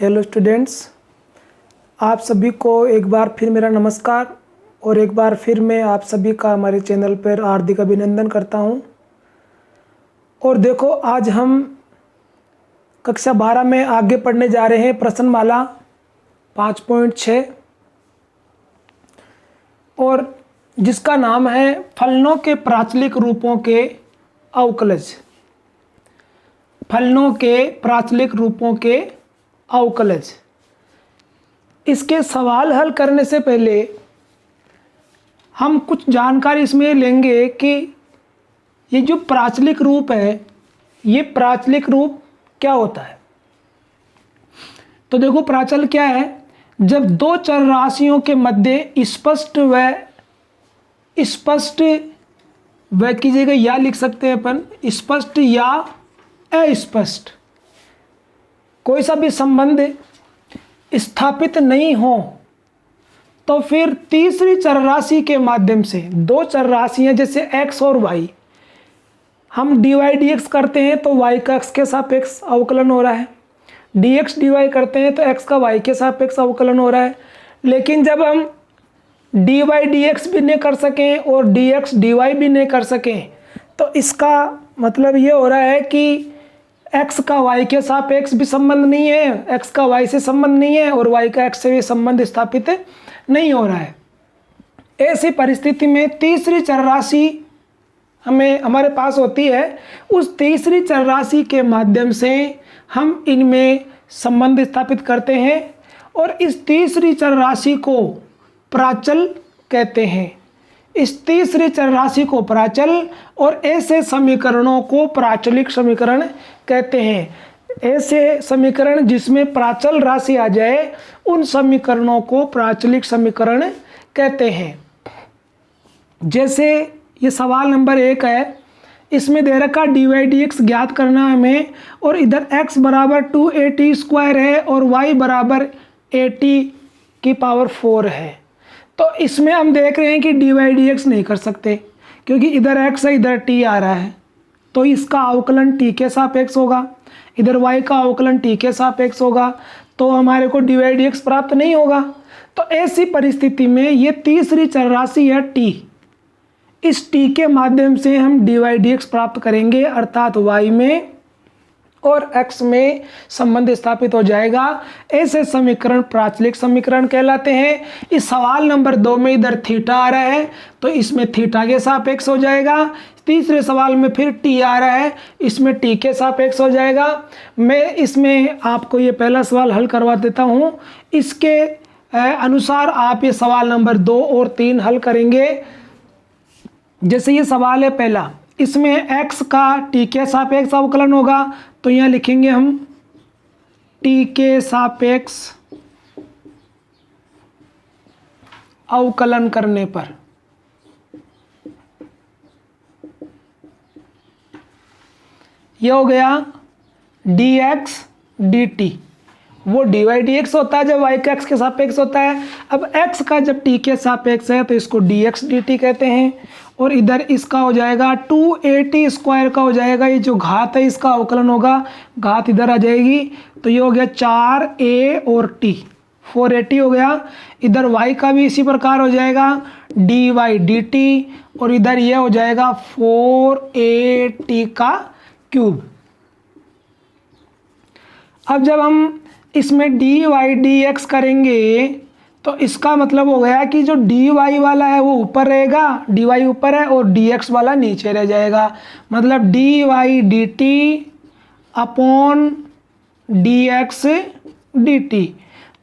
Hello students, आप सभी को एक बार फिर मेरा नमस्कार और एक बार फिर मैं आप सभी का हमारे चैनल पर हार्दिक अभिनंदन करता हूं। और देखो, आज हम कक्षा 12 में आगे पढ़ने जा रहे हैं प्रश्नमाला 5.6 और जिसका नाम है फलनों के प्राचलिक रूपों के अवकलज। फलनों के प्राचलिक रूपों के अवकलज। इसके सवाल हल करने से पहले हम कुछ जानकारी इसमें लेंगे कि ये जो प्राचलिक रूप है, ये प्राचलिक रूप क्या होता है। तो देखो, प्राचल क्या है? जब दो चर राशियों के मध्य स्पष्ट व की जगह या लिख सकते हैं अपन, स्पष्ट या अस्पष्ट कोई सा भी संबंध स्थापित नहीं हो, तो फिर तीसरी चर राशि के माध्यम से दो चर राशियां जैसे x और y, हम dy dx करते हैं तो y का x के सापेक्ष अवकलन हो रहा है, dx dy करते हैं तो x का y के सापेक्ष अवकलन हो रहा है। लेकिन जब हम dy dx भी नहीं कर सकें और dx dy भी नहीं कर सकें, तो इसका मतलब ये हो रहा है कि x का y के सापेक्ष भी संबंध नहीं है, x का y से संबंध नहीं है और y का x से भी संबंध स्थापित नहीं हो रहा है। ऐसी परिस्थिति में तीसरी चर राशि हमारे पास होती है। उस तीसरी चर राशि के माध्यम से हम इनमें संबंध स्थापित करते हैं और इस तीसरी चर राशि को प्राचल कहते हैं। इस तीसरी चर राशि को प्राचल और ऐसे समीकरणों को प्राचलिक समीकरण कहते हैं। ऐसे समीकरण जिसमें प्राचल राशि आ जाए, उन समीकरणों को प्राचलिक समीकरण कहते हैं। जैसे ये सवाल नंबर 1 है, इसमें दे रखा dy dx ज्ञात करना है हमें और इधर x बराबर 2at² है और y बराबर at⁴ है। तो इसमें हम देख रहे हैं कि dy dx नहीं कर सकते क्योंकि इधर x है, इधर t आ रहा है, तो इसका अवकलन t के सापेक्ष होगा, इधर y का अवकलन t के सापेक्ष होगा, तो हमारे को dy dx प्राप्त नहीं होगा। तो ऐसी परिस्थिति में ये तीसरी चर राशि है t, इस t के माध्यम से हम dy dx प्राप्त करेंगे, अर्थात y में और x में संबंध स्थापित हो जाएगा। ऐसे समीकरण प्राचलिक समीकरण कहलाते हैं। इस सवाल नंबर 2 में इधर थीटा आ रहा है तो इसमें थीटा के सापेक्ष हो जाएगा। तीसरे सवाल में फिर t आ रहा है, इसमें t के सापेक्ष हो जाएगा। मैं इसमें आपको ये पहला सवाल हल करवा देता हूँ, इसके अनुसार आप ये सवाल नंबर 2 और 3 हल करेंगे। जैसे ये सवाल है पहला, इसमें x का t के सापेक्ष अवकलन होगा, तो यहाँ लिखेंगे हम t के सापेक्ष अवकलन करने पर यह हो गया dx dt। वो dy dx होता है जब y का x के सापेक्ष होता है। अब x का जब t के सापेक्ष है तो इसको dx dt कहते हैं और इधर इसका हो जाएगा 2at² का हो जाएगा, ये जो घात है इसका अवकलन होगा, घात इधर आ जाएगी, तो ये हो गया 4a और t 4at हो गया। इधर y का भी इसी प्रकार हो जाएगा dy dt और इधर ये हो जाएगा 4at³। अब जब हम इसमें dy dx करेंगे तो इसका मतलब हो गया कि जो dy वाला है वो ऊपर रहेगा, dy ऊपर है और dx वाला नीचे रह जाएगा, मतलब dy dt upon dx dt।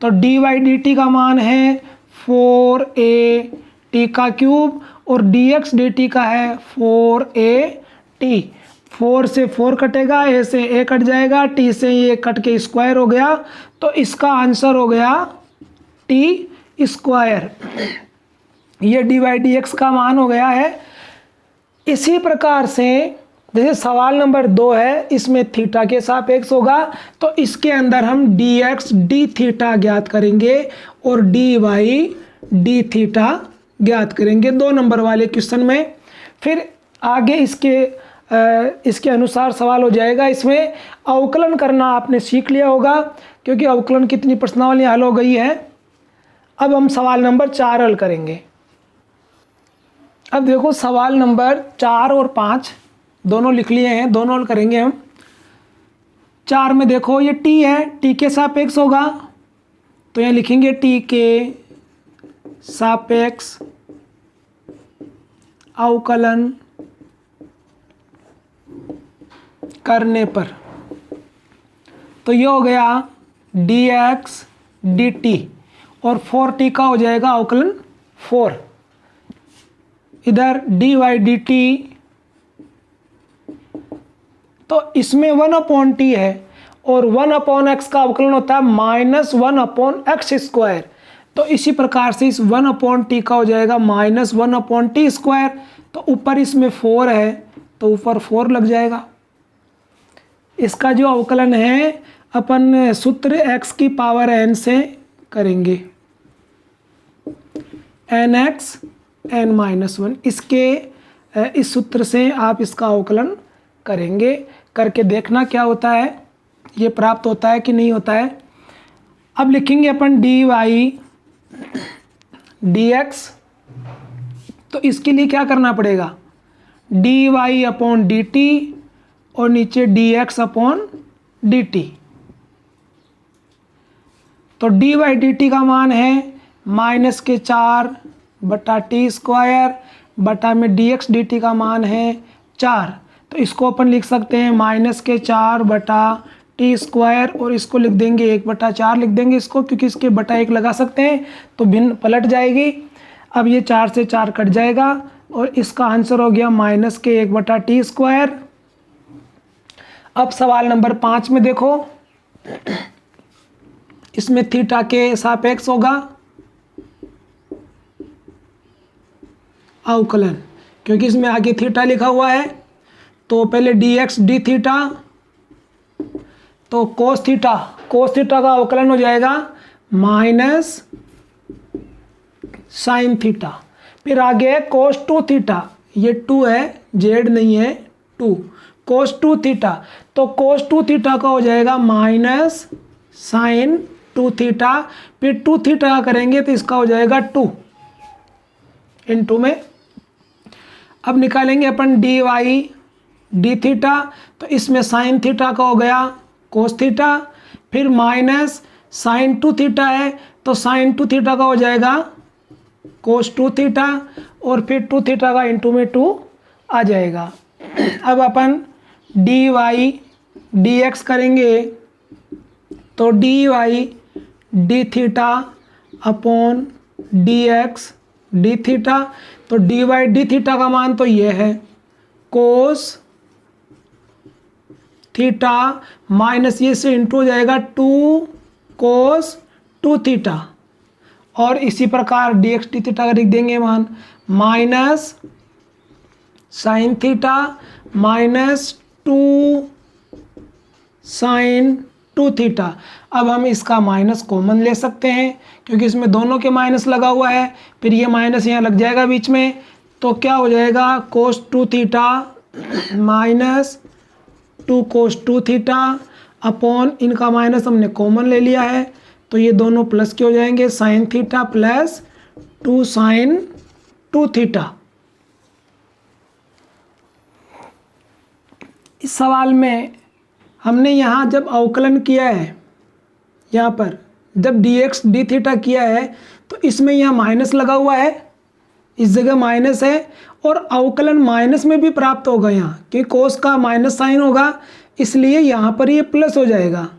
तो dy dt का मान है 4at³ और dx dt का है 4at। 4 से 4 कटेगा, a से a कट जाएगा, t से ये कट के स्क्वायर हो गया, तो इसका आंसर हो गया t²। ये dy dx का मान हो गया है। इसी प्रकार से जैसे सवाल नंबर 2 है, इसमें थीटा के सापेक्ष होगा, तो इसके अंदर हम dx dθ ज्ञात करेंगे और dy dθ ज्ञात करेंगे 2 नंबर वाले क्वेश्चन में। फिर आगे इसके इसके अनुसार सवाल हो जाएगा। इसमें अवकलन करना आपने सीख लिया होगा, क्योंकि अवकलन कितनी प्रश्नावलियाँ हल हो गई है। अब हम सवाल नंबर 4 हल करेंगे। अब देखो सवाल नंबर 4 और 5 दोनों लिख लिए हैं, दोनों हल करेंगे हम। 4 में देखो ये t है, t के सापेक्ष होगा, तो यहाँ लिखेंगे t के सापेक्ष अवकलन करने पर, तो ये हो गया dx dt और 4t का हो जाएगा अवकलन 4। इधर dy dt, तो इसमें 1/t है और 1/x का अवकलन होता है -1/x²। तो इसी प्रकार से इस 1/t का हो जाएगा -1/t²। तो ऊपर इसमें 4 है तो ऊपर 4 लग जाएगा। इसका जो अवकलन है अपन सूत्र x की पावर n से करेंगे, nx n-1। इसके इस सूत्र से आप इसका अवकलन करेंगे, करके देखना क्या होता है, ये प्राप्त होता है कि नहीं होता है। अब लिखेंगे अपन dy dx, तो इसके लिए क्या करना पड़ेगा, dy/dt और नीचे dx/dt। तो dy/dt का मान है -4/t² बटा में dx/dt का मान है 4। तो इसको अपन लिख सकते हैं -4/t² और इसको लिख देंगे 1/4 लिख देंगे इसको, क्योंकि इसके बटा 1 लगा सकते हैं तो भिन्न पलट जाएगी। अब ये 4 से 4 कट जाएगा और इसका आंसर हो गया -1/t²। अब सवाल नंबर 5 में देखो, इसमें थीटा के सापेक्ष होगा अवकलन, क्योंकि इसमें आगे थीटा लिखा हुआ है। तो पहले dx d थीटा, तो कोस थीटा का अवकलन हो जाएगा माइनस साइन थीटा। फिर आगे कोस 2 थीटा, ये 2 है z नहीं है 2, कोस 2 थीटा, तो कोस 2 थीटा का हो जाएगा माइनस साइन 2 थीटा। फिर 2 थीटा का करेंगे तो इसका हो जाएगा 2 × में। अब निकालेंगे अपन dy d थीटा, तो इसमें साइन थीटा का हो गया कोस थीटा, फिर माइनस साइन 2 थीटा है तो साइन 2 थीटा का हो जाएगा कोस 2 थीटा और फिर 2 थीटा का × में 2 आ जाएगा। अब अपन dy dx करेंगे, तो dy d theta upon dx d theta, तो dy d थीटा का मान तो ये है कोस थीटा माइनस ये से इंटू हो जाएगा 2 कोस 2 थीटा, और इसी प्रकार dx d थीटा का लिख देंगे मान minus sine theta minus 2 sine 2 theta. अब हम इसका माइनस कॉमन ले सकते हैं, क्योंकि इसमें दोनों के माइनस लगा हुआ है, फिर ये माइनस यहाँ लग जाएगा बीच में, तो क्या हो जाएगा कोस 2 थीटा माइनस 2 कोस 2 थीटा अपॉन इनका माइनस हमने कॉमन ले लिया है, तो ये दोनों प्लस के हो जाएंगे sine theta plus 2 sine 2 theta. इस सवाल में हमने यहाँ जब अवकलन किया है, यहाँ पर जब dx d थीटा किया है तो इसमें यहाँ माइनस लगा हुआ है, इस जगह माइनस है, और अवकलन माइनस में भी प्राप्त होगा यहाँ, क्योंकि कोस का माइनस साइन होगा, इसलिए यहाँ पर ये प्लस हो जाएगा,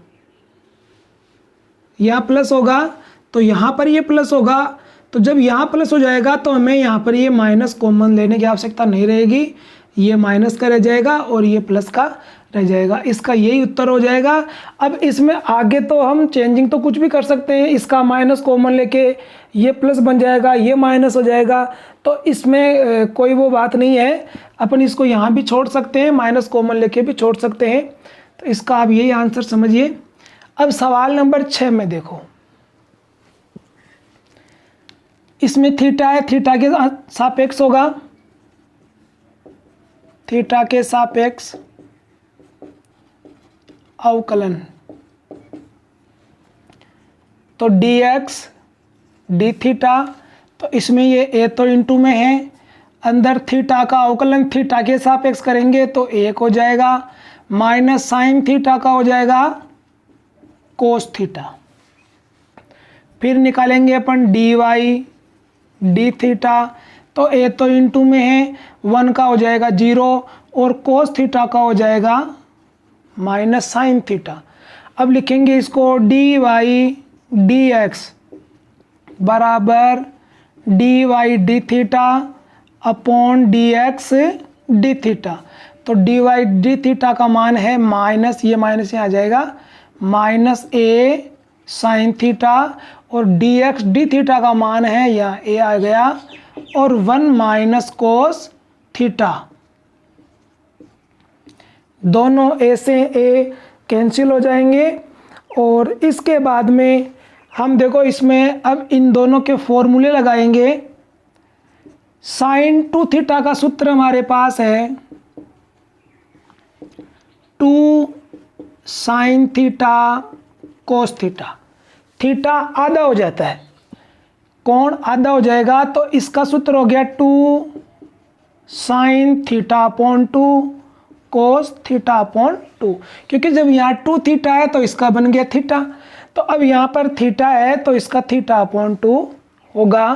यहाँ प्लस होगा तो यहाँ पर ये प्लस होगा। तो जब यहाँ प्लस हो जाएगा तो हमें यहाँ पर ये माइनस कॉमन लेने की आवश्यकता नहीं रहेगी, ये माइनस का रह जाएगा और ये प्लस का रह जाएगा। इसका यही उत्तर हो जाएगा। अब इसमें आगे तो हम चेंजिंग तो कुछ भी कर सकते हैं, इसका माइनस कॉमन लेके ये प्लस बन जाएगा, ये माइनस हो जाएगा, तो इसमें कोई वो बात नहीं है, अपन इसको यहाँ भी छोड़ सकते हैं, माइनस कॉमन लेके भी छोड़ सकते हैं। तो इसका आप यही आंसर समझिए। अब सवाल नंबर 6 में देखो, इसमें थीटा है, थीटा के सापेक्ष होगा, थीटा के सापेक्ष अवकलन। तो dx d थीटा, तो इसमें ये a तो इंटू में है, अंदर थीटा का अवकलन थीटा के सापेक्ष करेंगे तो 1 हो जाएगा, माइनस साइन थीटा का हो जाएगा कोस थीटा। फिर निकालेंगे अपन dy d थीटा, तो a तो इंटू में है, 1 का हो जाएगा 0 और कोस थीटा का हो जाएगा माइनस साइन थीटा। अब लिखेंगे इसको dy dx बराबर dy d theta upon dx d theta. तो dy d थीटा का मान है माइनस, ये माइनस यहाँ आ जाएगा, माइनस a साइन थीटा, और dx d थीटा का मान है यहाँ a आ गया, और 1 माइनस कोस थीटा। दोनों a से a कैंसिल हो जाएंगे। और इसके बाद में हम देखो इसमें अब इन दोनों के फॉर्मूले लगाएंगे। साइन 2 थीटा का सूत्र हमारे पास है 2 sine theta cos theta. Theta आधा हो जाता है, कोण आधा हो जाएगा, तो इसका सूत्र हो गया 2 sine theta upon 2 cos theta upon 2, क्योंकि जब यहाँ 2 थीटा है तो इसका बन गया थीटा, तो अब यहाँ पर थीटा है तो इसका थीटा अपॉन 2 होगा।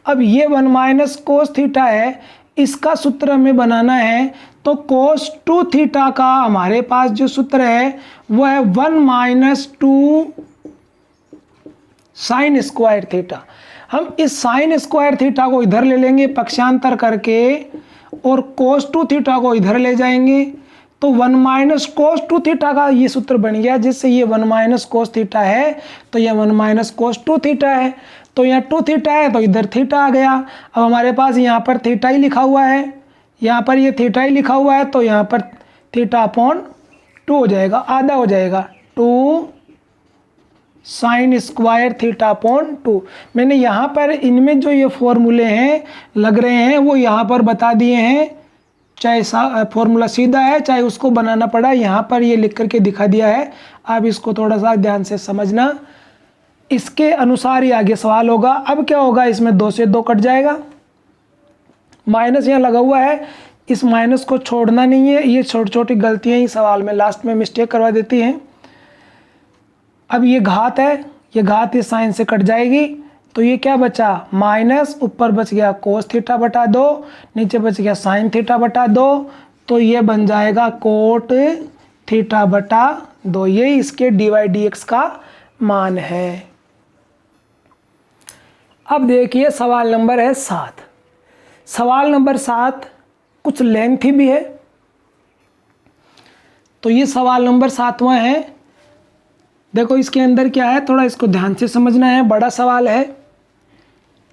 अब ये 1 माइनस कोस थीटा है, इसका सूत्र हमें बनाना है, तो कोस 2 थीटा का हमारे पास जो सूत्र है वो है 1 माइनस 2 साइन स्क्वायर थीटा। हम इस साइन स्क्वायर थीटा को इधर ले लेंगे पक्षांतर करके, और कोस 2 थीटा को इधर ले जाएंगे, तो 1 माइनस कोस 2 थीटा का ये सूत्र बन गया, जिससे ये 1 माइनस कोस थीटा है तो ये 1 माइनस कोस 2 थीटा है, तो यहाँ 2 थीटा है तो इधर थीटा आ गया। अब हमारे पास यहाँ पर थीटा ही लिखा हुआ है, यहाँ पर ये थीटा ही लिखा हुआ है, तो यहाँ पर थीटा अपॉन 2 हो जाएगा, आधा हो जाएगा, 2 साइन स्क्वायर थीटा अपॉन 2। मैंने यहाँ पर इनमें जो ये फॉर्मूले हैं लग रहे हैं वो यहाँ पर बता दिए हैं, चाहे फॉर्मूला सीधा है चाहे उसको बनाना पड़ा, यहाँ पर ये लिख करके दिखा दिया है। आप इसको थोड़ा सा ध्यान से समझना, इसके अनुसार ही आगे सवाल होगा। अब क्या होगा, इसमें 2 से 2 कट जाएगा, माइनस यहाँ लगा हुआ है, इस माइनस को छोड़ना नहीं है। ये छोटी छोटी गलतियाँ ही सवाल में लास्ट में मिस्टेक करवा देती हैं। अब ये घात है, ये घात इस साइन से कट जाएगी, तो ये क्या बचा, माइनस, ऊपर बच गया कोस थीटा बटा 2, नीचे बच गया साइन थीटा बटा 2, तो ये बन जाएगा कोट थीटा बटा 2। ये इसके dy dx का मान है। अब देखिए सवाल नंबर है 7। सवाल नंबर 7 कुछ लेंथी भी है, तो ये सवाल नंबर 7वां है। देखो इसके अंदर क्या है, थोड़ा इसको ध्यान से समझना है, बड़ा सवाल है।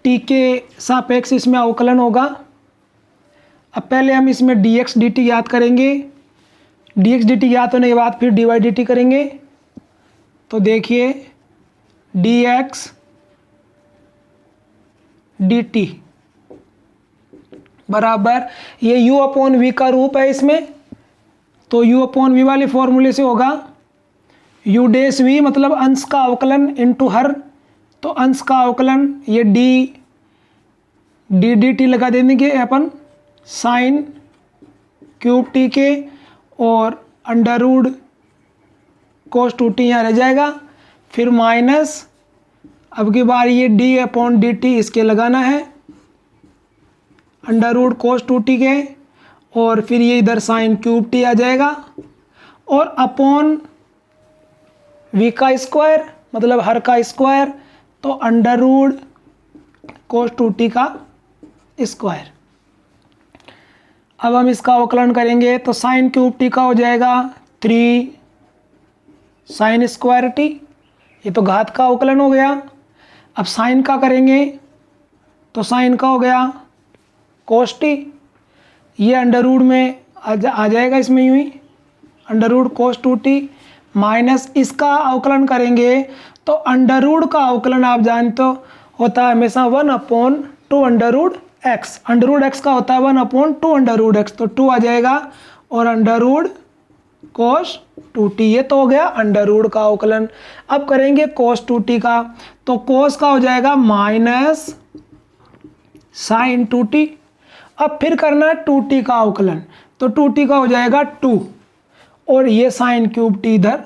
t के सापेक्ष इसमें अवकलन होगा। अब पहले हम इसमें dx dt याद करेंगे, dx dt याद होने के बाद फिर dy dt करेंगे। तो देखिए dx dt बराबर, ये u अपॉन v का रूप है इसमें, तो u अपॉन v वाले फॉर्मूले से होगा u डैश v, मतलब अंश का अवकलन इंटू हर, तो अंश का अवकलन ये d dt लगा देंगे अपन साइन क्यूब t के, और अंडर रूड कोस 2t यहाँ रह जाएगा, फिर माइनस, अब की बार ये d अपॉन dt इसके लगाना है, अंडर रूड कोस 2t के, और फिर ये इधर साइन क्यूब t आ जाएगा, और अपॉन v का स्क्वायर, मतलब हर का स्क्वायर, तो अंडर रूड कोस 2t का स्क्वायर। अब हम इसका अवकलन करेंगे, तो साइन क्यूब t का हो जाएगा 3 साइन स्क्वायर t, ये तो घात का अवकलन हो गया। अब साइन का करेंगे, तो साइन का हो गया कोस t, ये अंडर रूड में आ जाएगा इसमें यूं ही, अंडर रूड कोस 2t, माइनस इसका अवकलन करेंगे, तो अंडर रूड का अवकलन आप जानते हो होता है हमेशा 1/2 under root x, under root x का होता है 1/2 अंडर रूट एक्स, तो 2 आ जाएगा, और अंडर रूट कोस 2t, ये तो हो गया अंडर रूट का अवकलन। अब करेंगे कोस 2t का, तो कोस का हो जाएगा माइनस साइन 2t। अब फिर करना है 2t का अवकलन, तो 2t का हो जाएगा 2, और ये साइन क्यूब t इधर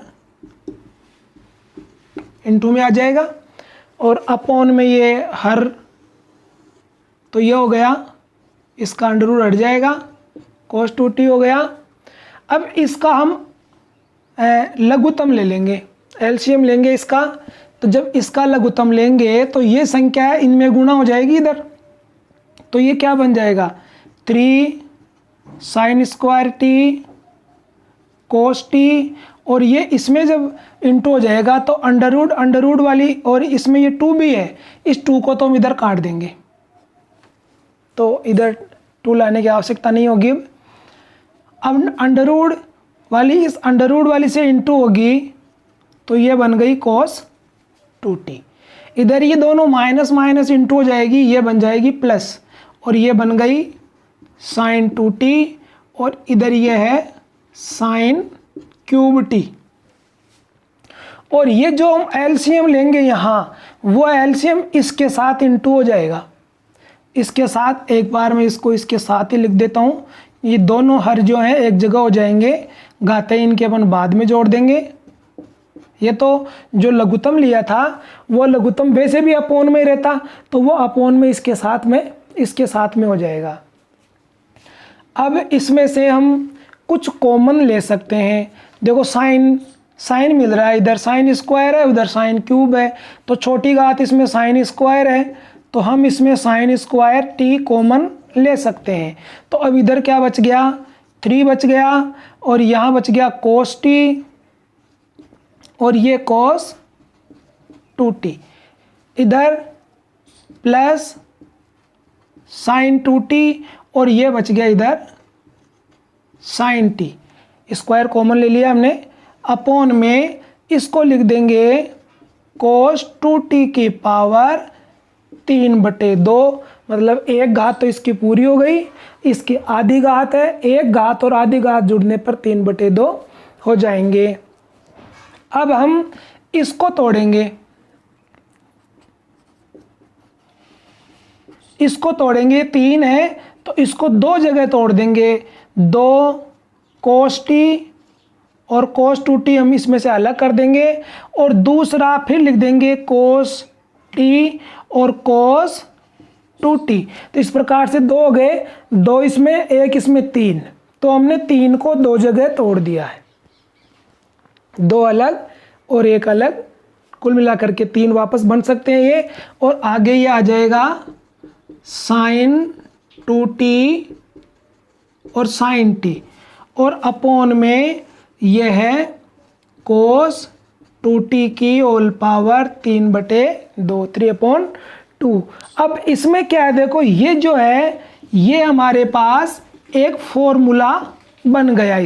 इनटू में आ जाएगा, और अपॉन में ये हर, तो ये हो गया, इसका अंडर रूट हट जाएगा, कोस 2t हो गया। अब इसका हम लघुत्तम ले लेंगे, एलसीएम लेंगे इसका, तो जब इसका लघुत्तम लेंगे तो ये संख्या है इनमें गुणा हो जाएगी इधर, तो ये क्या बन जाएगा 3 sine square T cos T, और ये इसमें जब इंटू हो जाएगा तो अंडर रूट वाली, और इसमें ये 2 भी है, इस 2 को तो हम इधर काट देंगे, तो इधर 2 लाने की आवश्यकता नहीं होगी। अब अंडर रूट वाली इस अंडर रूट वाली से इंटू होगी, तो ये बन गई कोस 2t। इधर ये दोनों माइनस माइनस इंटू हो जाएगी, ये बन जाएगी प्लस, और ये बन गई साइन 2t, और इधर ये है साइन क्यूब t। और ये जो हम एलसीएम लेंगे यहाँ, वो एलसीएम इसके साथ इंटू हो जाएगा, इसके साथ, एक बार मैं इसको इसके साथ ही लिख देता हूँ, ये दोनों हर जो हैं एक जगह हो जाएंगे, घाते इनके अपन बाद में जोड़ देंगे। ये तो जो लघुत्तम लिया था वो लघुत्तम वैसे भी अपोन में रहता, तो वो अपोन में इसके साथ में हो जाएगा। अब इसमें से हम कुछ कॉमन ले सकते हैं, देखो साइन मिल रहा है, इधर साइन स्क्वायर है, उधर साइन क्यूब है, तो छोटी घात इसमें साइन स्क्वायर है, तो हम इसमें साइन स्क्वायर टी कॉमन ले सकते हैं। तो अब इधर क्या बच गया 3 बच गया, और यहाँ बच गया कोस टी, और ये कोस 2t, इधर प्लस साइन 2t, और ये बच गया इधर साइन t, स्क्वायर कॉमन ले लिया हमने, अपॉन में इसको लिख देंगे कोस 2t की पावर 3/2, मतलब एक घात तो इसकी पूरी हो गई, इसकी आधी घात है, एक घात और आधी घात जुड़ने पर 3/2 हो जाएंगे। अब हम इसको तोड़ेंगे, इसको तोड़ेंगे, 3 है तो इसको 2 जगह तोड़ देंगे, 2 कोस टी और कोस 2t हम इसमें से अलग कर देंगे, और दूसरा फिर लिख देंगे कोस टी और कोस 2t। तो इस प्रकार से 2 हो गए, 2 इसमें 1 इसमें 3, तो हमने 3 को 2 जगह तोड़ दिया है, 2 अलग और 1 अलग, कुल मिलाकर के 3 वापस बन सकते हैं ये। और आगे ये आ जाएगा साइन 2t और साइन t, और अपॉन में ये है कोस 2t की होल पावर 3/2, 3/2। अब इसमें क्या है, देखो ये जो है ये हमारे पास एक फॉर्मूला बन गया,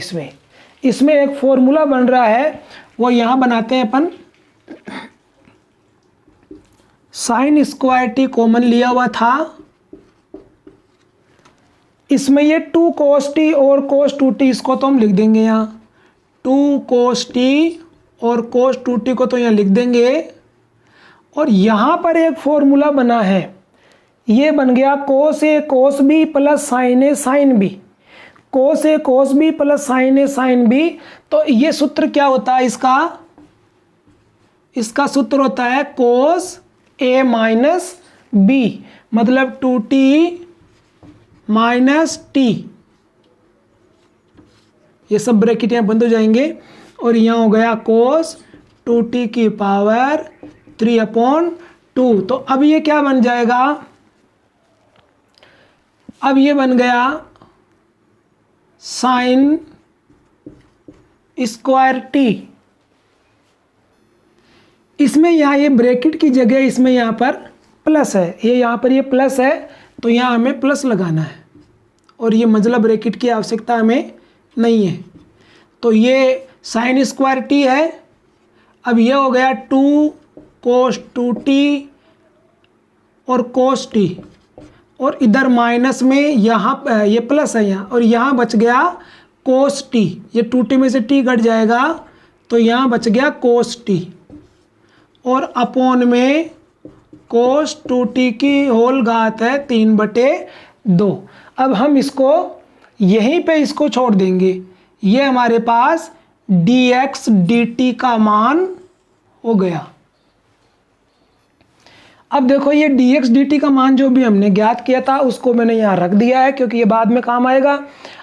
इसमें एक फॉर्मूला बन रहा है, वो यहाँ बनाते हैं अपन। साइन स्क्वायर टी कॉमन लिया हुआ था, इसमें ये 2 कोस टी और कोस 2t, इसको तो हम लिख देंगे यहाँ 2 कोस टी और कोस 2t को तो यहाँ लिख देंगे। और यहाँ पर एक फॉर्मूला बना है, ये बन गया कोस ए कोस बी प्लस साइन ए साइन बी, कोस ए कोस बी प्लस साइन ए साइन बी। तो ये सूत्र क्या होता है इसका सूत्र होता है कोस ए माइनस बी, मतलब 2t माइनस टी, ये सब ब्रैकेट यहाँ बंद हो जाएंगे, और यहाँ हो गया कोस 2t की पावर 3/2। तो अब ये क्या बन जाएगा, अब ये बन गया साइन स्क्वायर टी, इसमें यहाँ ये ब्रैकेट की जगह इसमें यहाँ पर प्लस है, ये यहाँ पर ये प्लस है, तो यहाँ हमें प्लस लगाना है, और ये मंझला ब्रैकेट की आवश्यकता हमें नहीं है। तो ये साइन स्क्वायर टी है, अब ये हो गया 2 कोस 2t और कोस टी, और इधर माइनस में यहाँ ये प्लस है यहाँ, और यहाँ बच गया कोस टी। ये 2t में से t कट जाएगा तो यहाँ बच गया कोस टी, और अपॉन में कोस 2t की होल घात है 3/2। अब हम इसको यहीं पे इसको छोड़ देंगे। ये हमारे पास dx dt का मान हो गया। अब देखो ये dx dt का मान जो भी हमने ज्ञात किया था उसको मैंने यहाँ रख दिया है क्योंकि ये बाद में काम आएगा।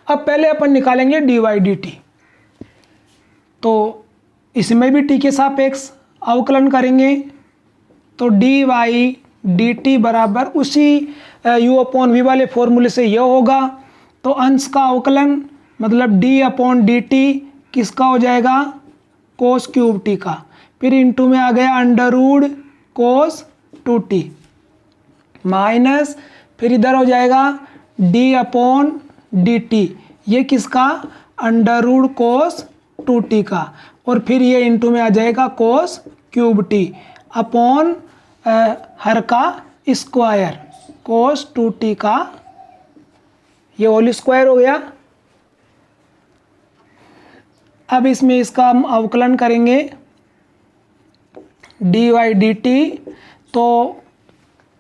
अब पहले अपन निकालेंगे dy dt। तो इसमें भी t के सापेक्ष अवकलन करेंगे तो dy dt बराबर उसी u/v वाले फॉर्मूले से यह होगा। तो अंश का अवकलन मतलब d/dt किसका हो जाएगा, कोस क्यूब टी का। फिर इंटू में आ गया अंडर रूट कोस 2t माइनस, फिर इधर हो जाएगा d/dt, ये किसका, अंडर रूट कोस 2t का, और फिर ये इंटू में आ जाएगा कोस क्यूब टी अपॉन हर का स्क्वायर कोस 2t का, ये होल स्क्वायर हो गया। अब इसमें इसका हम अवकलन करेंगे dy dt, तो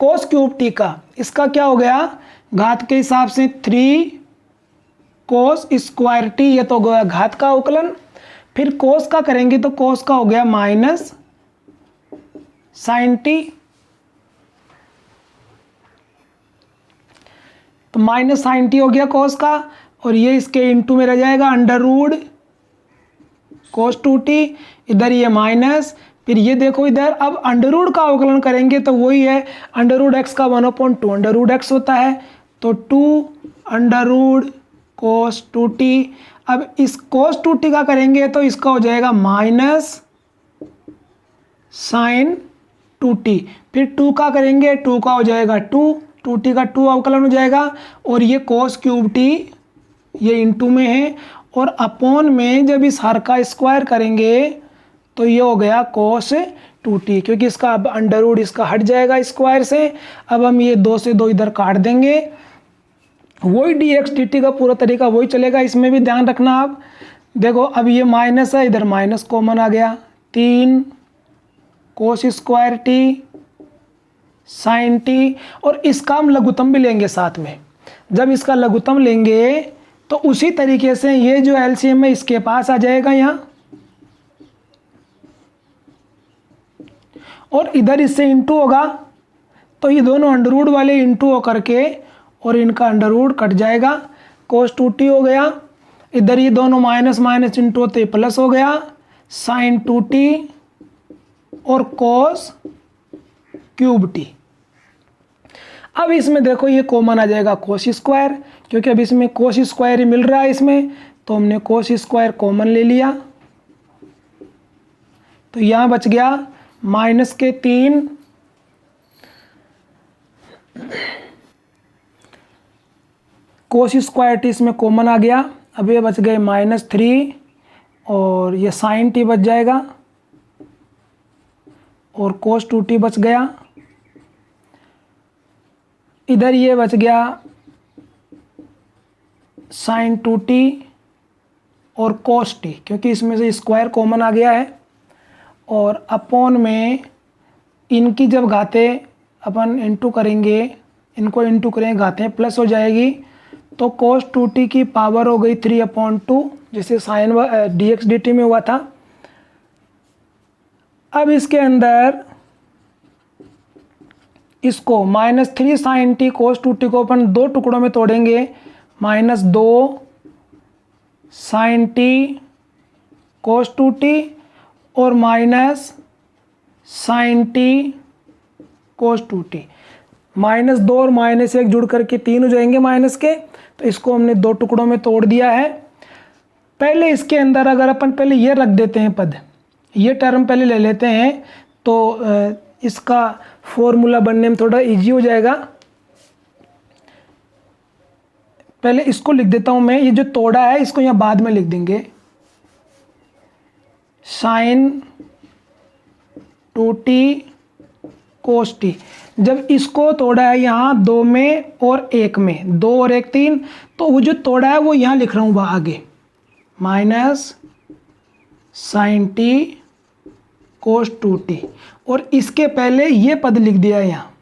कोस क्यूब टी का इसका क्या हो गया, घात के हिसाब से 3 कोस स्क्वायर टी, ये तो गया घात का अवकलन। फिर कोस का करेंगे तो कोस का हो गया माइनस साइन टी, तो माइनस साइन टी हो गया कोस का, और ये इसके इंटू में रह जाएगा अंडर रूट कोस 2t, इधर ये माइनस, फिर ये देखो इधर अब अंडर रूट का अवकलन करेंगे तो वही है अंडर रूट एक्स का 1/2 अंडर रूट एक्स होता है, तो 2 अंडर रूट कोस 2t। अब इस कोस 2t का करेंगे तो इसका हो जाएगा माइनस साइन 2t, फिर 2 का करेंगे 2 का हो जाएगा 2t का 2 अवकलन हो जाएगा, और ये कोस क्यूब टी ये इंटू में है, और अपॉन में जब इस हर का स्क्वायर करेंगे तो ये हो गया कोस 2t, क्योंकि इसका अब अंडर रूट इसका हट जाएगा स्क्वायर से। अब हम ये 2 से 2 इधर काट देंगे, वही dx dt का पूरा तरीका वही चलेगा, इसमें भी ध्यान रखना। आप देखो अब ये माइनस है, इधर माइनस कॉमन आ गया, 3 cos square t sine t, और इसका हम लघुत्तम भी लेंगे साथ में। जब इसका लघुत्तम लेंगे तो उसी तरीके से ये जो एलसीएम है इसके पास आ जाएगा यहाँ, और इधर इससे इंटू होगा तो ये दोनों अंडर रूट वाले इंटू होकर के और इनका अंडर रूट कट जाएगा, कोस 2t हो गया। इधर ये दोनों माइनस माइनस इंटू होते प्लस हो गया साइन 2t और कोस क्यूब टी। अब इसमें देखो ये कॉमन आ जाएगा कोस स्क्वायर, क्योंकि अब इसमें कोस स्क्वायर ही मिल रहा है इसमें, तो हमने कोस स्क्वायर कॉमन ले लिया, तो यहाँ बच गया माइनस के 3 कोस स्क्वायर टी इसमें कॉमन आ गया। अब ये बच गए -3 और ये साइन टी बच जाएगा और कोस 2t बच गया। इधर ये बच गया साइन 2t और कोस टी, क्योंकि इसमें से स्क्वायर कॉमन आ गया है, और अपॉन में इनकी जब घातें अपन इंटू करेंगे, इनको इंटू करेंगे घातें प्लस हो जाएगी, तो कोस 2t की पावर हो गई 3/2, जैसे साइन dx dt में हुआ था। अब इसके अंदर इसको -3 साइन टी कोस 2t को अपन 2 टुकड़ों में तोड़ेंगे, -2 साइन टी कोस 2t और माइनस साइन टी कोस 2t। -2 और -1 जुड़ करके 3 हो जाएंगे माइनस के, तो इसको हमने 2 टुकड़ों में तोड़ दिया है। पहले इसके अंदर अगर अपन पहले ये रख देते हैं पद, ये टर्म पहले ले लेते हैं, तो इसका फॉर्मूला बनने में थोड़ा इजी हो जाएगा। पहले इसको लिख देता हूं मैं, ये जो तोड़ा है इसको यहाँ बाद में लिख देंगे, साइन 2t कोस टी। जब इसको तोड़ा है यहाँ 2 में और 1 में, 2 और 1 3, तो वो जो तोड़ा है वो यहाँ लिख रहा हूँ आगे, माइनस साइन टी कोस 2t, और इसके पहले ये पद लिख दिया यहाँ,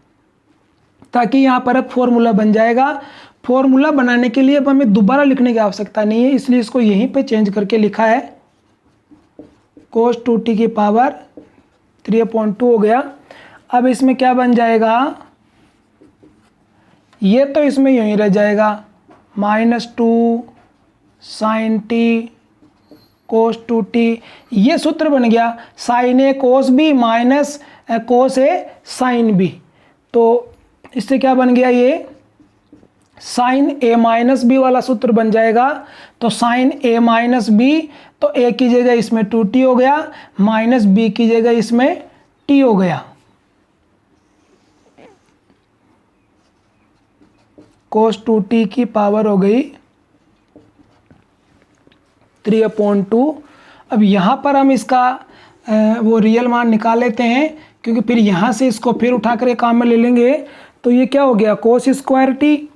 ताकि यहाँ पर अब फॉर्मूला बन जाएगा। फॉर्मूला बनाने के लिए अब हमें दोबारा लिखने की आवश्यकता नहीं है, इसलिए इसको यहीं पे चेंज करके लिखा है। कोस 2t की पावर 3/2 हो गया। अब इसमें क्या बन जाएगा, ये तो इसमें यहीं रह जाएगा, -2 साइन टी कोस 2t। ये सूत्र बन गया, साइन ए कोस बी माइनस कोस ए साइन बी। तो इससे क्या बन गया, ये साइन ए माइनस बी वाला सूत्र बन जाएगा। तो साइन ए माइनस बी, तो ए की जगह इसमें 2t हो गया, माइनस बी की जगह इसमें t हो गया। कोस 2t की पावर हो गई 3/2। अब यहाँ पर हम इसका वो रियल मान निकाल लेते हैं, क्योंकि फिर यहाँ से इसको फिर उठा कर काम में ले लेंगे। तो ये क्या हो गया, कोस स्क्वायर टी,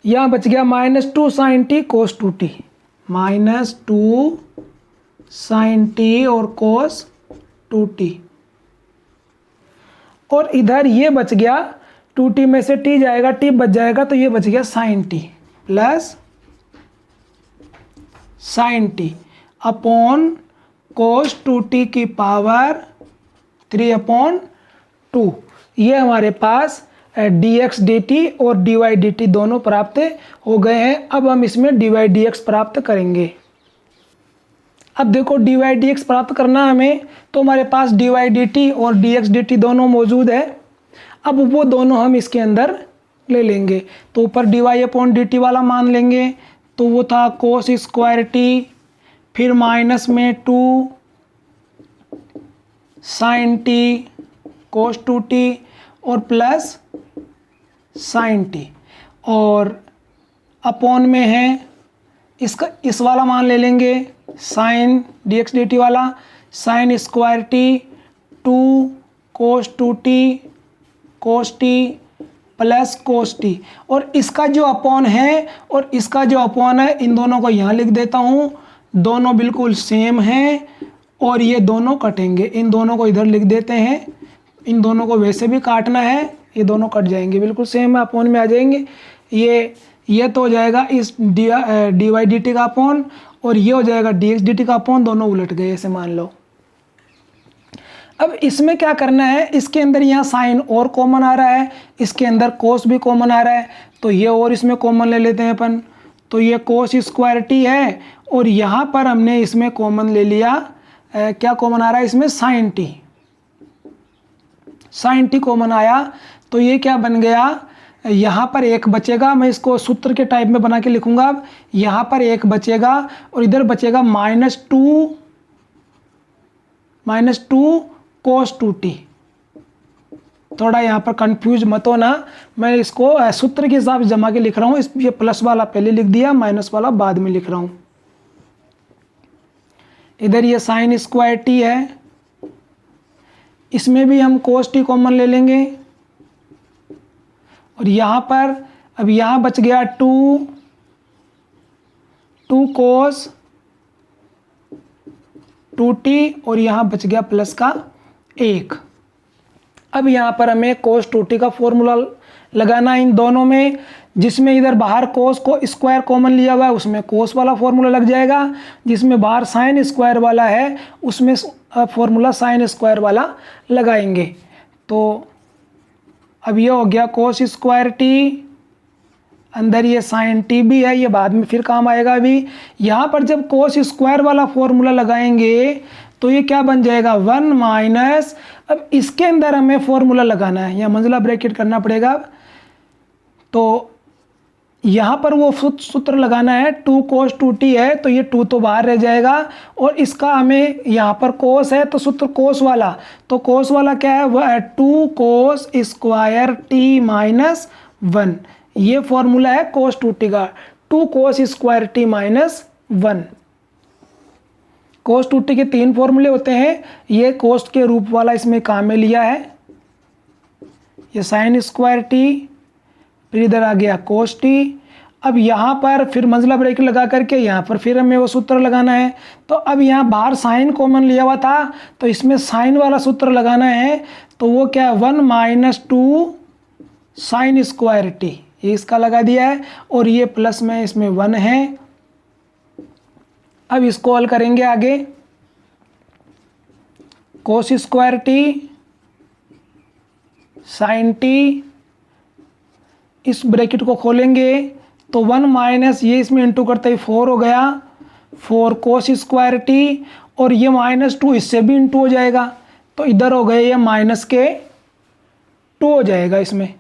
यहाँ बच गया -2 साइन टी कोस 2t, -2 साइन टी और कोस 2t, और इधर ये बच गया 2t में से t जाएगा, t बच जाएगा, तो ये बच गया sine t plus sine t upon cos 2t की पावर 3/2। ये हमारे पास dx dt और dy dt दोनों प्राप्त हो गए हैं। अब हम इसमें dy dx प्राप्त करेंगे। अब देखो dy dx प्राप्त करना हमें, तो हमारे पास dy dt और dx dt दोनों मौजूद है। अब वो दोनों हम इसके अंदर ले लेंगे, तो ऊपर dy/dt वाला मान लेंगे, तो वो था कोस स्क्वायर टी, फिर माइनस में 2 साइन टी कोस 2t और प्लस साइन टी, और अपॉन में है इसका इस वाला मान ले लेंगे, साइन dx dt वाला, साइन स्क्वायर टी 2 कोस 2t cos t plus cos t, और इसका जो अपॉन है और इसका जो अपॉन है, इन दोनों को यहाँ लिख देता हूँ। दोनों बिल्कुल सेम हैं और ये दोनों कटेंगे, इन दोनों को इधर लिख देते हैं। इन दोनों को वैसे भी काटना है, ये दोनों कट जाएंगे, बिल्कुल सेम है, अपॉन में आ जाएंगे। ये तो हो जाएगा इस dy dt का अपॉन, और ये हो जाएगा dx dt का अपॉन, दोनों उलट गए ऐसे मान लो। अब इसमें क्या करना है, इसके अंदर यहाँ साइन और कॉमन आ रहा है, इसके अंदर कोस भी कॉमन आ रहा है, तो ये और इसमें कॉमन ले लेते हैं अपन। तो ये कोस स्क्वायर टी है, और यहाँ पर हमने इसमें कॉमन ले लिया, क्या कॉमन आ रहा है इसमें, sine t. Sine t common आया, तो ये क्या बन गया, यहाँ पर एक बचेगा, मैं इसको सूत्र के टाइप में बना के लिखूंगा। अब यहाँ पर एक बचेगा और इधर बचेगा -2 कोस 2t। थोड़ा यहाँ पर कंफ्यूज मत होना, मैं इसको सूत्र के हिसाब से जमा के लिख रहा हूँ। ये प्लस वाला पहले लिख दिया, माइनस वाला बाद में लिख रहा हूँ। इधर ये साइन स्क्वायर टी है, इसमें भी हम कोस टी कॉमन ले लेंगे, और यहाँ पर अब यहाँ बच गया 2 कोस 2t, और यहाँ बच गया प्लस का 1। अब यहाँ पर हमें कोस 2t का फॉर्मूला लगाना है इन दोनों में, जिसमें इधर बाहर कोस को स्क्वायर कॉमन लिया हुआ है, उसमें कोस वाला फॉर्मूला लग जाएगा। जिसमें बाहर साइन स्क्वायर वाला है, उसमें फॉर्मूला साइन स्क्वायर वाला लगाएंगे। तो अब ये हो गया कोस स्क्वायर टी, अंदर ये साइन टी भी है, ये बाद में फिर काम आएगा। अभी यहाँ पर जब कोस स्क्वायर वाला फॉर्मूला लगाएंगे तो ये क्या बन जाएगा, 1 माइनस, अब इसके अंदर हमें फॉर्मूला लगाना है, यहाँ मंजिला ब्रैकेट करना पड़ेगा। तो यहाँ पर वो सूत्र लगाना है, 2 कोस 2t है, तो ये 2 तो बाहर रह जाएगा, और इसका हमें यहाँ पर कोस है तो सूत्र कोस वाला, तो कोस वाला क्या है, वह है 2 कोस स्क्वायर टी माइनस 1। ये फॉर्मूला है कोस 2t का, 2 कोस स्क्वायर टी माइनस 1। कोस 2t के 3 फॉर्मूले होते हैं, ये कोस के रूप वाला इसमें काम में लिया है, ये साइन स्क्वायर टी, फिर इधर आ गया कोस टी। अब यहाँ पर फिर मंजिला ब्रैकेट लगा करके यहाँ पर फिर हमें वो सूत्र लगाना है। तो अब यहाँ बाहर साइन कॉमन लिया हुआ था, तो इसमें साइन वाला सूत्र लगाना है, तो वो क्या है 1 माइनस 2 साइन स्क्वायर टी, ये इसका लगा दिया है, और ये प्लस में इसमें 1 है। अब इसको हल करेंगे आगे, cos square t sine t, इस ब्रैकेट को खोलेंगे तो 1 माइनस ये इसमें इंटू करते ही 4 हो गया, 4 कोस स्क्वायर टी, और ये -2 इससे भी इंटू हो जाएगा, तो इधर हो गए ये माइनस के 2 हो जाएगा, इसमें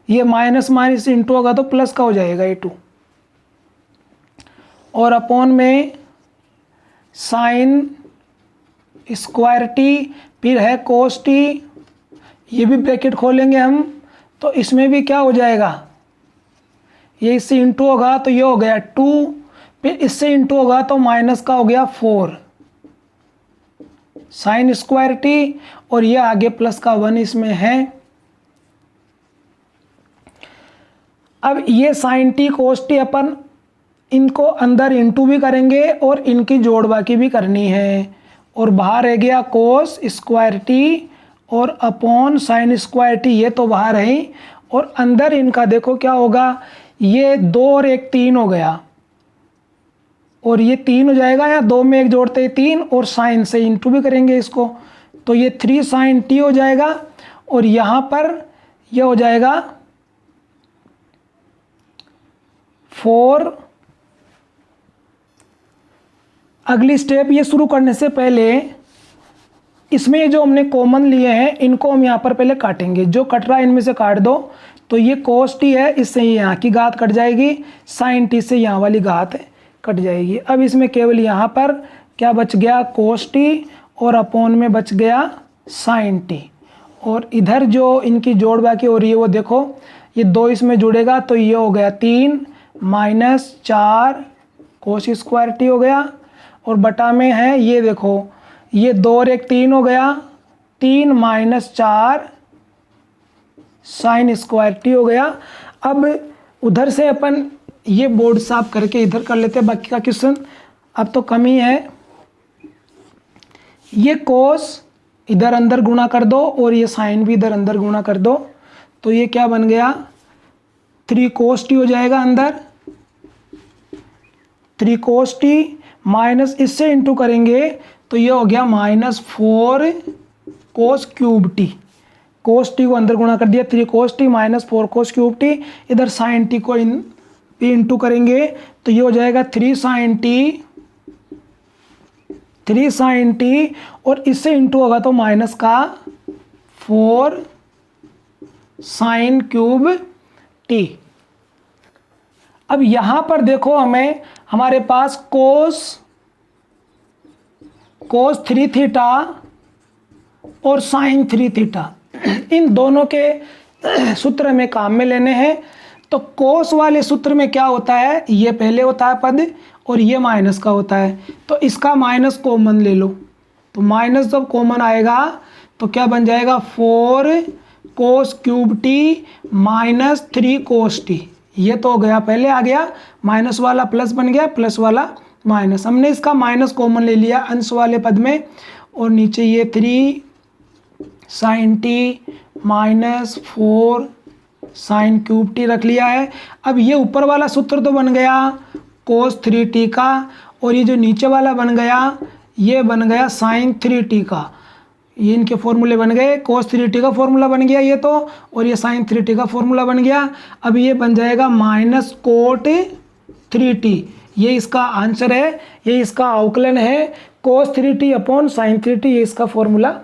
ये माइनस माइनस इंटू होगा तो प्लस का हो जाएगा ये 2, और अपॉन में साइन स्क्वायर टी, फिर है कोस टी, ये भी ब्रैकेट खोलेंगे हम, तो इसमें भी क्या हो जाएगा, ये इससे इंटू होगा तो ये हो गया 2, फिर इससे इंटू होगा तो माइनस का हो गया 4 साइन स्क्वायर टी, और ये आगे प्लस का 1 इसमें है। अब ये साइन टी कोस टी अपन इनको अंदर इंटू भी करेंगे और इनकी जोड़ बाकी भी करनी है, और बाहर रह गया कोस स्क्वायर टी और अपॉन साइन स्क्वायर टी, ये तो बाहर है, और अंदर इनका देखो क्या होगा, ये 2 और 1 3 हो गया, और ये 3 हो जाएगा, या 2 में 1 जोड़ते ही 3, और साइन से इंटू भी करेंगे इसको, तो ये 3 साइन टी हो जाएगा, और यहाँ पर ये हो जाएगा 4। अगली स्टेप ये शुरू करने से पहले इसमें जो हमने कॉमन लिए हैं इनको हम यहाँ पर पहले काटेंगे, जो कट रहा है इनमें से काट दो, तो ये कोस टी है, इससे यहाँ की घात कट जाएगी, साइन टी से यहाँ वाली घात कट जाएगी। अब इसमें केवल यहाँ पर क्या बच गया, कोस टी, और अपॉन में बच गया साइन टी, और इधर जो इनकी जोड़ बाकी हो रही है वो देखो, ये 2 इसमें जुड़ेगा तो ये हो गया 3 माइनस 4 कोस स्क्वायर टी हो गया, और बटा में है ये देखो, ये 2 और 1 3 हो गया, 3 माइनस 4 साइन स्क्वायर टी हो गया। अब उधर से अपन ये बोर्ड साफ करके इधर कर लेते हैं बाकी का क्वेश्चन, अब तो कम ही है। ये कोस इधर अंदर गुणा कर दो और ये साइन भी इधर अंदर गुणा कर दो, तो ये क्या बन गया 3 कोस टी हो जाएगा अंदर, 3 कोस टी माइनस इससे इंटू करेंगे तो ये हो गया -4 cos cube t, cos t को अंदर गुणा कर दिया, 3 cos t minus 4 cos cube t, इधर साइन टी को इंटू करेंगे तो ये हो जाएगा 3 साइन टी, और इससे इंटू होगा तो माइनस का 4 साइन क्यूब टी। अब यहाँ पर देखो हमें हमारे पास कोस 3 थीटा और साइन 3 थीटा, इन दोनों के सूत्र में काम में लेने हैं। तो कोस वाले सूत्र में क्या होता है, ये पहले होता है पद और ये माइनस का होता है, तो इसका माइनस कॉमन ले लो, तो माइनस जब कॉमन आएगा तो क्या बन जाएगा 4 cos cube T minus 3 cos T, ये तो हो गया पहले आ गया, माइनस वाला प्लस बन गया, प्लस वाला माइनस, हमने इसका माइनस कॉमन ले लिया अंश वाले पद में, और नीचे ये 3 sine t minus 4 sine cube t रख लिया है। अब ये ऊपर वाला सूत्र तो बन गया कोस 3t का, और ये जो नीचे वाला बन गया ये बन गया साइन 3t का, ये इनके फॉर्मूले बन गए, कोस 3t का फॉर्मूला बन गया ये तो, और ये साइन 3t का फॉर्मूला बन गया। अब ये बन जाएगा माइनस कोट 3t, ये इसका आंसर है, ये इसका अवकलन है, कोस 3t अपॉन साइन 3t, ये इसका फॉर्मूला,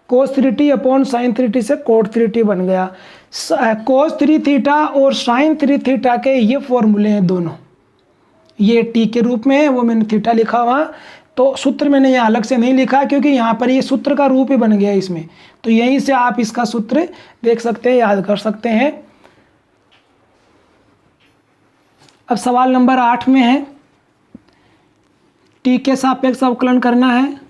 कोस 3t अपॉन साइन 3t से कोट 3t बन गया। कोस 3 थीटा और साइन 3 थीटा के ये फॉर्मूले हैं दोनों, ये t के रूप में है, वो मैंने थीटा लिखा हुआ, तो सूत्र मैंने यहाँ अलग से नहीं लिखा क्योंकि यहाँ पर ये सूत्र का रूप ही बन गया इसमें, तो यहीं से आप इसका सूत्र देख सकते हैं, याद कर सकते हैं। अब सवाल नंबर 8 में है, टी के सापेक्ष अवकलन करना है।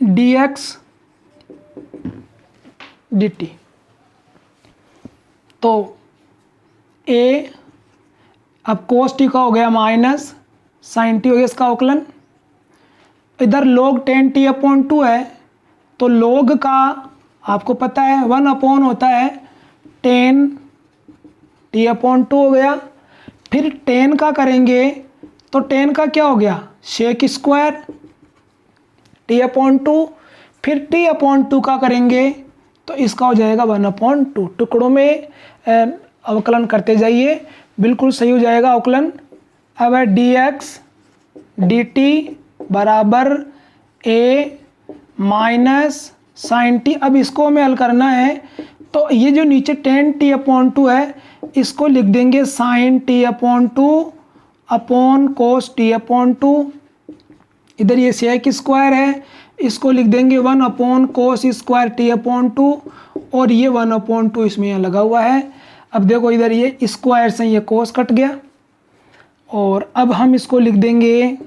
dx dt। तो a अब cos t का हो गया माइनस sin t हो गया इसका अवकलन। इधर log 10t/2 है, तो log का आपको पता है 1 अपॉन होता है 10t/2 हो गया। फिर 10 का करेंगे तो 10 का क्या हो गया सेक स्क्वायर t/2। फिर t/2 का करेंगे तो इसका हो जाएगा 1/2। टुकड़ों में अवकलन करते जाइए, बिल्कुल सही हो जाएगा अवकलन। अब है dx dt बराबर a माइनस साइन टी। अब इसको हमें हल करना है, तो ये जो नीचे 10t/2 है इसको लिख देंगे साइन t/2 अपॉन कोस t/2। इधर ये सेक स्क्वायर है, इसको लिख देंगे 1 अपॉन कोस स्क्वायर t/2 और ये 1/2 इसमें यहाँ लगा हुआ है। अब देखो इधर ये स्क्वायर से ये कोस कट गया और अब हम इसको लिख देंगे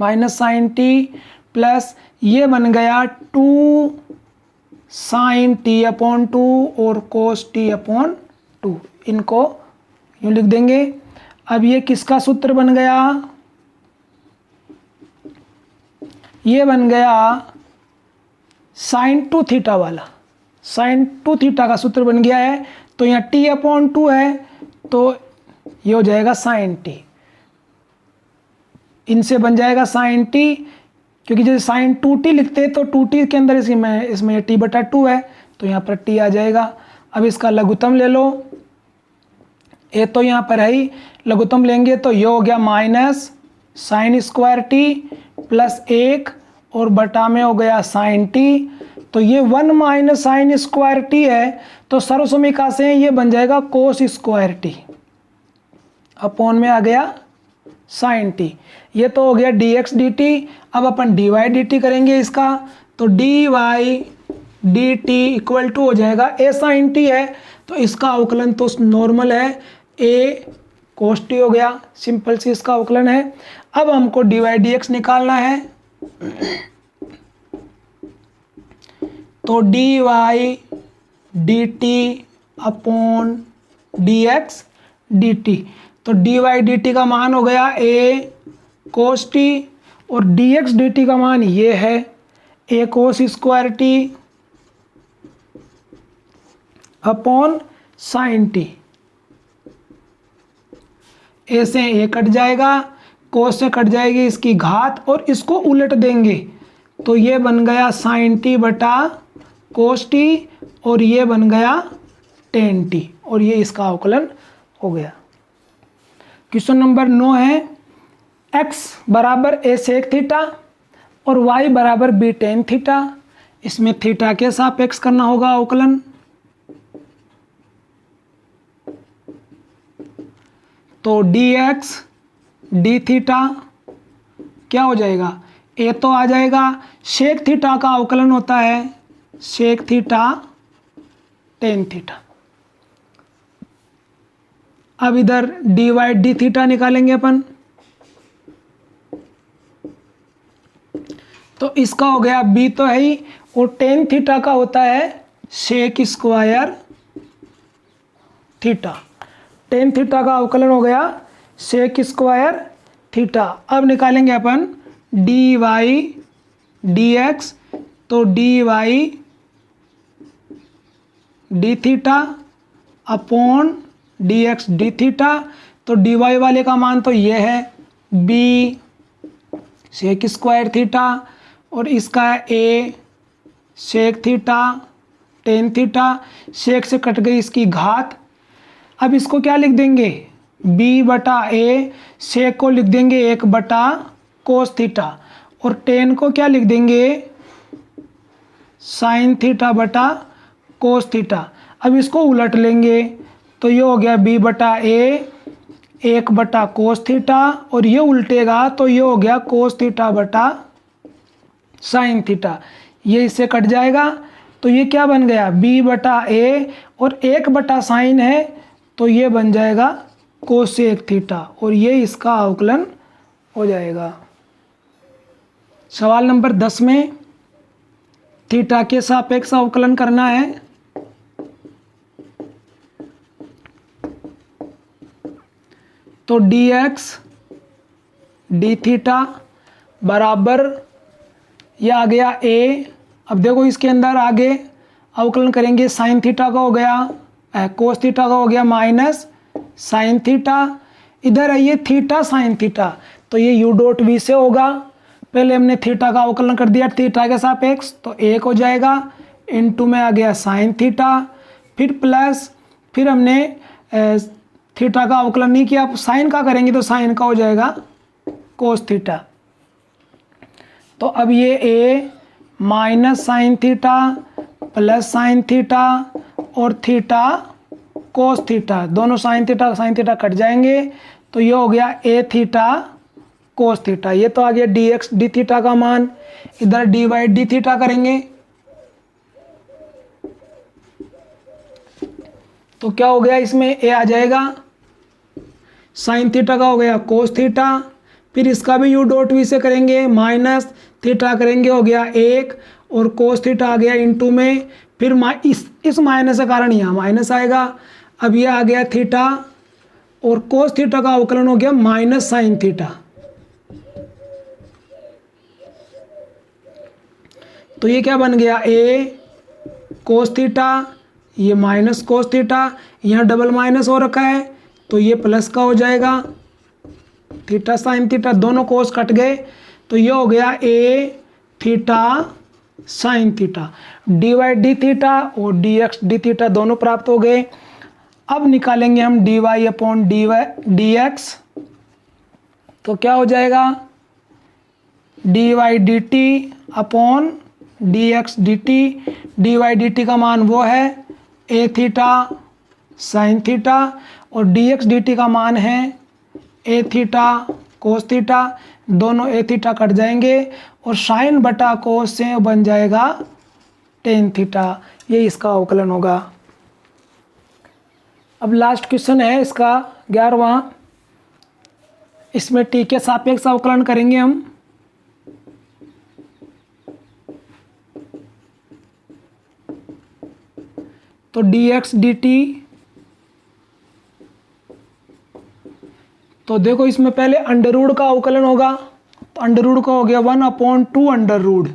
माइनस साइन टी प्लस ये बन गया 2 साइन t/2 और कोस t/2। इनको यूँ लिख देंगे। अब ये किसका सूत्र बन गया, ये बन गया साइन 2 थीटा वाला। साइन 2 थीटा का सूत्र बन गया है, तो यहाँ t/2 है तो ये हो जाएगा साइन टी। इनसे बन जाएगा साइन टी, क्योंकि जैसे साइन 2t लिखते हैं तो 2t के अंदर इसमें t/2 है तो यहाँ पर t आ जाएगा। अब इसका लघुत्तम ले लो, ये तो यहाँ पर है ही, लघुत्तम लेंगे तो ये हो गया minus sine square T plus 1 और बटा में हो गया साइन टी। तो ये 1 माइनस साइन स्क्वायर टी है, तो सर्वसमीका से ये बन जाएगा कोस स्क्वायर टी अपॉन में आ गया साइन टी। ये तो हो गया dx dt। अब अपन dy dt करेंगे इसका, तो dy dt इक्वल टू हो जाएगा a साइन टी है, तो इसका अवकलन तो नॉर्मल है, a cos t हो गया, सिंपल सी इसका अवकलन है। अब हमको dy dx निकालना है, तो dy dt upon dx dt। तो dy dt का मान हो गया a cos t और dx dt का मान ये है a cos square t upon sine t। a से a कट जाएगा, cos से कट जाएगी इसकी घात और इसको उलट देंगे तो ये बन गया साइन t बटा cos t और ये बन गया tan t और ये इसका अवकलन हो गया। क्वेश्चन नंबर 9 है x बराबर a सेक थीटा और y बराबर b टेन थीटा। इसमें थीटा के सापेक्ष करना होगा अवकलन। तो dx d थीटा क्या हो जाएगा, a तो आ जाएगा, सेक थीटा का अवकलन होता है सेक थीटा टेन थीटा। अब इधर dy d थीटा निकालेंगे अपन, तो इसका हो गया b तो है ही और टेन थीटा का होता है sec square theta. Tan theta का अवकलन हो गया सेक स्क्वायर थीटा। अब निकालेंगे अपन dy dx, तो dy d theta upon dx d theta. तो dy वाले का मान तो ये है b सेक स्क्वायर थीटा और इसका है a sec theta tan theta. Sec से कट गई इसकी घात। अब इसको क्या लिख देंगे b बटा a, सेक को लिख देंगे 1 बटा कोस थीटा और टेन को क्या लिख देंगे साइन थीटा बटा कोस थीटा। अब इसको उलट लेंगे तो ये हो गया b बटा a 1 बटा कोस थीटा और ये उल्टेगा तो ये हो गया कोस थीटा बटा साइन थीटा। ये इससे कट जाएगा तो तो ये क्या बन गया, b बटा a, और 1/sin है तो ये बन जाएगा कोसेक थीटा, और ये इसका अवकलन हो जाएगा। सवाल नंबर 10 में थीटा के सापेक्ष अवकलन करना है। तो dx डी थीटा बराबर, ये आ गया a। अब देखो इसके अंदर आगे अवकलन करेंगे, साइन थीटा का हो गया, कोस थीटा का हो गया माइनस साइन थीटा। इधर है ये थीटा साइन थीटा, तो ये u डॉट v से होगा। पहले हमने थीटा का अवकलन कर दिया थीटा के सापेक्ष, तो 1 हो जाएगा, इनटू में आ गया साइन थीटा, फिर प्लस, फिर हमने थीटा का अवकलन नहीं किया, साइन का करेंगे तो साइन का हो जाएगा कोस थीटा। तो अब ये a minus sine theta plus sine theta और थीटा कोस थीटा, दोनों साइन थीटा कट जाएंगे, तो ये हो गया a थीटा कोस थीटा। ये तो आ गया dx डी थीटा का मान। इधर dy डी थीटा करेंगे तो क्या हो गया, इसमें a आ जाएगा, साइन थीटा का हो गया कोस थीटा, फिर इसका भी u डॉट v से करेंगे, माइनस थीटा करेंगे हो गया 1, और कोस थीटा आ गया इनटू में, फिर इस माइनस के कारण यहाँ माइनस आएगा। अब ये आ गया थीटा, और कोस थीटा का अवकलन हो गया माइनस साइन थीटा। तो ये क्या बन गया, a कोस थीटा, ये माइनस कोस थीटा, यहाँ डबल माइनस हो रखा है तो ये प्लस का हो जाएगा, थीटा साइन थीटा, दोनों कोस कट गए, तो ये हो गया a theta sine theta. dy D theta और dx डी थीटा दोनों प्राप्त हो गए। अब निकालेंगे हम dy अपॉन dx, तो क्या हो जाएगा, dy dt upon dx dt। dy dt का मान वो है a थीटा साइन थीटा, और dx dt का मान है a थीटा कोस थीटा, दोनों a थीटा कट जाएंगे, और साइन बटा कोस से बन जाएगा टेन थीटा। ये इसका अवकलन होगा। अब लास्ट क्वेश्चन है इसका 11वां, इसमें t के सापेक्ष अवकलन करेंगे हम। तो dx dt, तो देखो इसमें पहले अंडर रूट का अवकलन होगा, तो अंडर रूट का हो गया 1/2 अंडर रूट,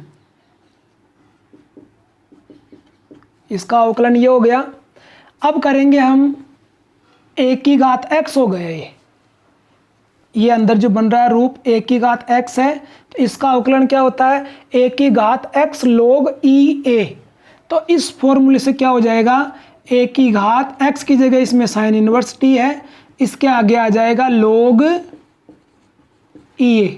इसका अवकलन ये हो गया। अब करेंगे हम a की घात x हो गए, ये अंदर जो बन रहा है रूप a की घात x है, तो इसका अवकलन क्या होता है, a की घात x log e a। तो इस फॉर्मूले से क्या हो जाएगा, a की घात x की जगह इसमें साइन इनवर्स t है, इसके आगे आ जाएगा log e a।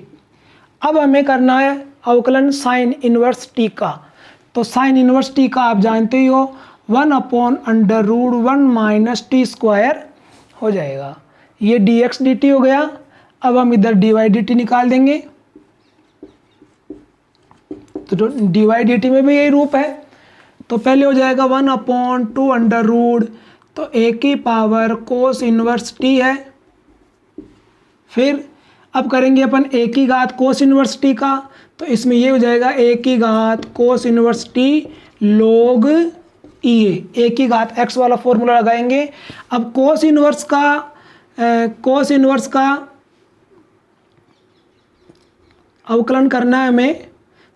अब हमें करना है अवकलन साइन इनवर्स t का, तो साइन इनवर्स t का आप जानते ही हो 1/√1 माइनस टी स्क्वायर हो जाएगा। ये dx dt हो गया। अब हम इधर dy dt निकाल देंगे, तो dy dt में भी यही रूप है, तो पहले हो जाएगा 1/2 अंडर रूट, तो a की पावर कोस इनवर्स t है। फिर अब करेंगे अपन a की घात कोस इनवर्स t का, तो इसमें ये हो जाएगा a की घात cos inverse t log e a की घात x वाला फॉर्मूला लगाएंगे। अब कोस इनवर्स का अवकलन करना है हमें,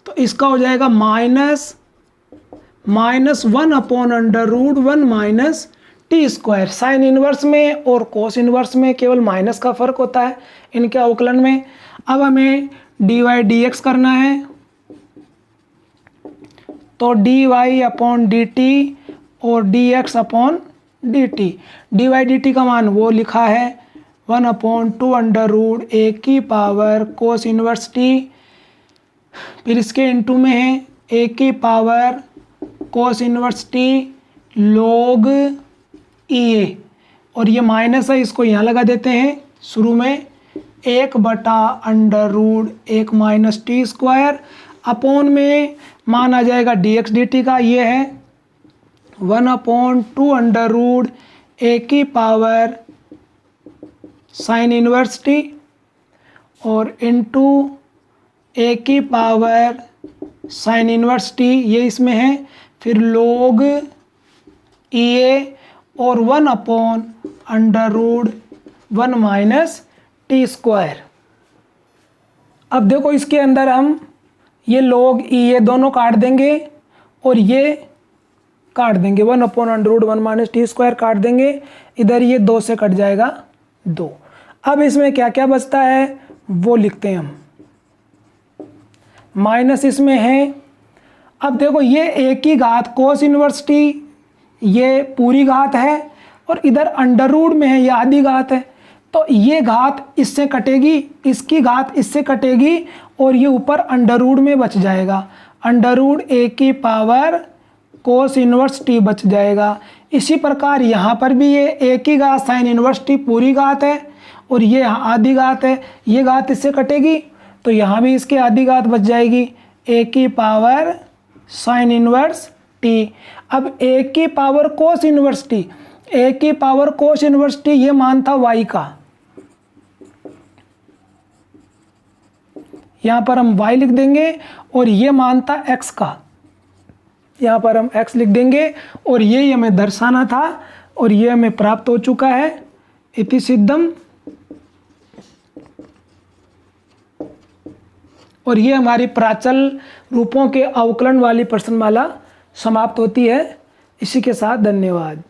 तो इसका हो जाएगा -1/√1 minus T square. Sine inverse में और कोस इनवर्स में केवल माइनस का फर्क होता है इनके अवकलन में। अब हमें dy dx करना है, तो dy अपॉन dt और dx upon dt। dy dt का मान वो लिखा है 1/2 अंडर रूट a की पावर कोस इनवर्स t, फिर इसके इनटू में है a की power cos inverse t log e a, और ये माइनस है, इसको यहाँ लगा देते हैं शुरू में, 1/√1 माइनस टी स्क्वायर, अपोन में मान आ जाएगा dx dt का, ये है 1/2 अंडर रूट ए की पावर साइन इनवर्स टी और इनटू ए की पावर साइन इनवर्स टी, ये इसमें है। फिर log ई ए और 1/अंडर रूट 1 माइनस टी स्क्वायर। अब देखो इसके अंदर हम ये log ई ए दोनों काट देंगे और ये काट देंगे, 1/अंडर रूट 1 माइनस टी स्क्वायर काट देंगे, इधर ये 2 से कट जाएगा 2। अब इसमें क्या क्या बचता है वो लिखते हैं हम, माइनस इसमें है। अब देखो ये ए की घात कोस इनवर्स टी, ये पूरी घात है और इधर अंडर रूट में है, ये आधी घात है, तो ये घात इससे कटेगी, इसकी घात इससे कटेगी और ये ऊपर अंडर रूट में बच जाएगा। अंडर रूट ए की पावर कोस इनवर्स टी बच जाएगा। इसी प्रकार यहाँ पर भी ये ए की घात साइन इनवर्स टी पूरी घात है और ये आधी घात है, ये घात इससे कटेगी तो यहाँ भी इसकी आधी घात बच जाएगी, ए की पावर साइन इनवर्स टी। अब ए की पावर कोस इनवर्स टी, ए की पावर कोस इनवर्स टी ये मान था y का, यहाँ पर हम y लिख देंगे और ये मान था x का, यहाँ पर हम x लिख देंगे और ये हमें दर्शाना था और ये हमें प्राप्त हो चुका है। इति सिद्धम। और ये हमारी प्राचल रूपों के अवकलन वाली प्रश्नमाला समाप्त होती है। इसी के साथ धन्यवाद।